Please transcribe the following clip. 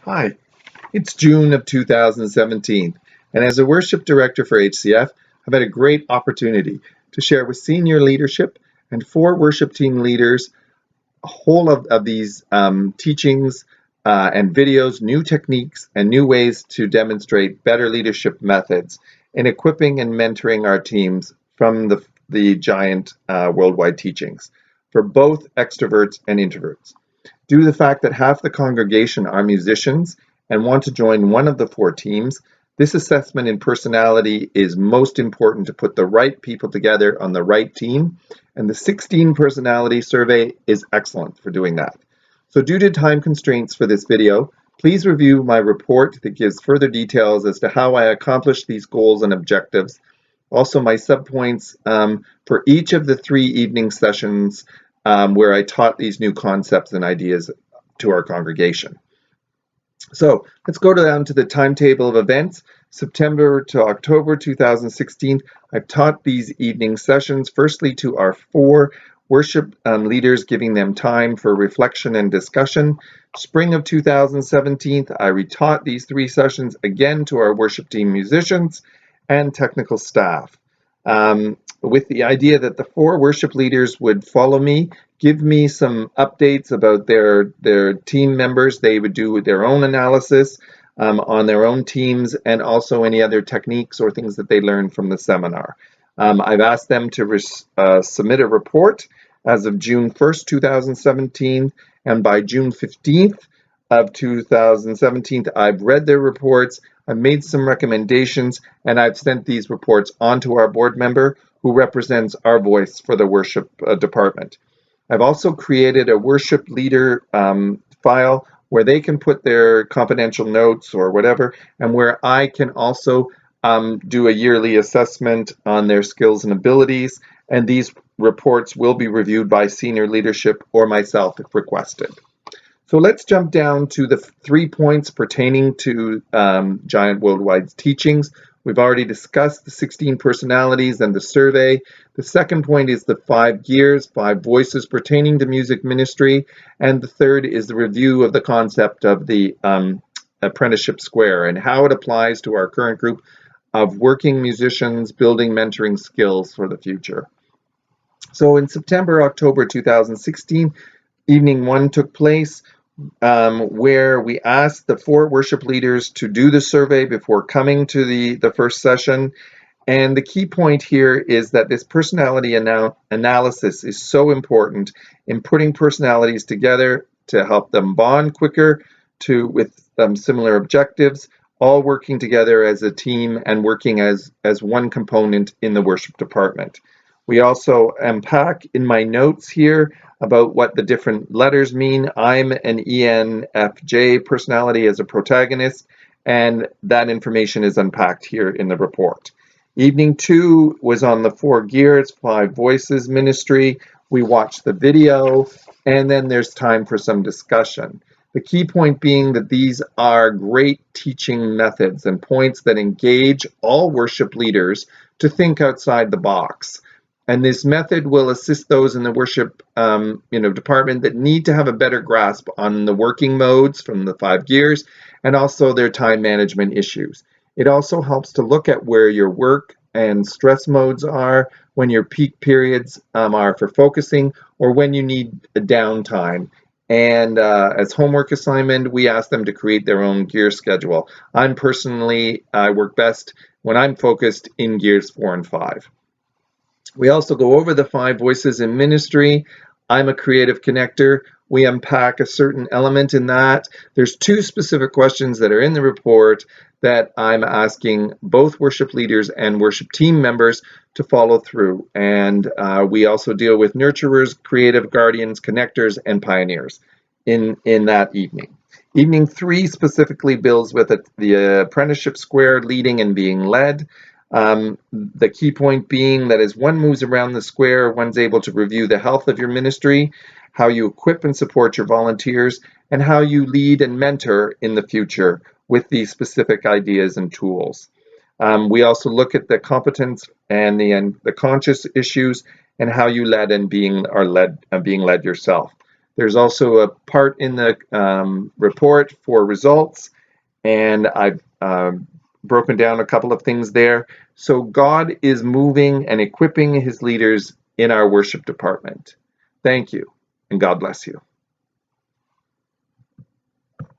Hi, it's June of 2017, and as a worship director for HCF, I've had a great opportunity to share with senior leadership and 4 worship team leaders a whole of these teachings and videos, new techniques, and new ways to demonstrate better leadership methods in equipping and mentoring our teams from the giant worldwide teachings for both extroverts and introverts. Due to the fact that half the congregation are musicians and want to join one of the 4 teams, this assessment in personality is most important to put the right people together on the right team, and the 16 personality survey is excellent for doing that. So due to time constraints for this video, please review my report that gives further details as to how I accomplished these goals and objectives. Also, my subpoints for each of the 3 evening sessions where I taught these new concepts and ideas to our congregation. So let's go down to the timetable of events. September to October 2016, I've taught these evening sessions, firstly to our 4 worship leaders, giving them time for reflection and discussion. Spring of 2017, I retaught these 3 sessions again to our worship team musicians and technical staff, with the idea that the 4 worship leaders would follow me, give me some updates about their team members. They would do their own analysis on their own teams, and also any other techniques or things that they learned from the seminar. I've asked them to submit a report as of June 1st, 2017, and by June 15th of 2017, I've read their reports, I've made some recommendations, and I've sent these reports on to our board member who represents our voice for the worship department. I've also created a worship leader file where they can put their confidential notes or whatever, and where I can also do a yearly assessment on their skills and abilities, and these reports will be reviewed by senior leadership or myself if requested. So let's jump down to the 3 points pertaining to Giant Worldwide's teachings. We've already discussed the 16 personalities and the survey. The second point is the 5 gears, 5 voices pertaining to music ministry. And the third is the review of the concept of the apprenticeship square and how it applies to our current group of working musicians building mentoring skills for the future. So in September, October 2016, evening 1 took place, where we asked the 4 worship leaders to do the survey before coming to the first session. And the key point here is that this personality analysis is so important in putting personalities together to help them bond quicker with similar objectives, all working together as a team and working as one component in the worship department. We also unpack in my notes here about what the different letters mean. I'm an ENFJ personality as a protagonist, and that information is unpacked here in the report. Evening 2 was on the 4 gears, 5 voices ministry. We watched the video, and then there's time for some discussion. The key point being that these are great teaching methods and points that engage all worship leaders to think outside the box. And this method will assist those in the worship department that need to have a better grasp on the working modes from the 5 gears and also their time management issues. It also helps to look at where your work and stress modes are, when your peak periods are for focusing, or when you need a downtime. And as homework assignment, we ask them to create their own gear schedule. I work best when I'm focused in gears 4 and 5. We also go over the 5 voices in ministry. I'm a creative connector. We unpack a certain element in that. There's 2 specific questions that are in the report that I'm asking both worship leaders and worship team members to follow through. And we also deal with nurturers, creative guardians, connectors, and pioneers in that evening. Evening 3 specifically builds with the apprenticeship square, leading and being led. The key point being that as one moves around the square, one's able to review the health of your ministry, how you equip and support your volunteers, and how you lead and mentor in the future with these specific ideas and tools. We also look at the competence and the conscious issues and how you led and being led yourself. There's also a part in the report for results, and I've broken down a couple of things there. So God is moving and equipping his leaders in our worship department. Thank you, and God bless you.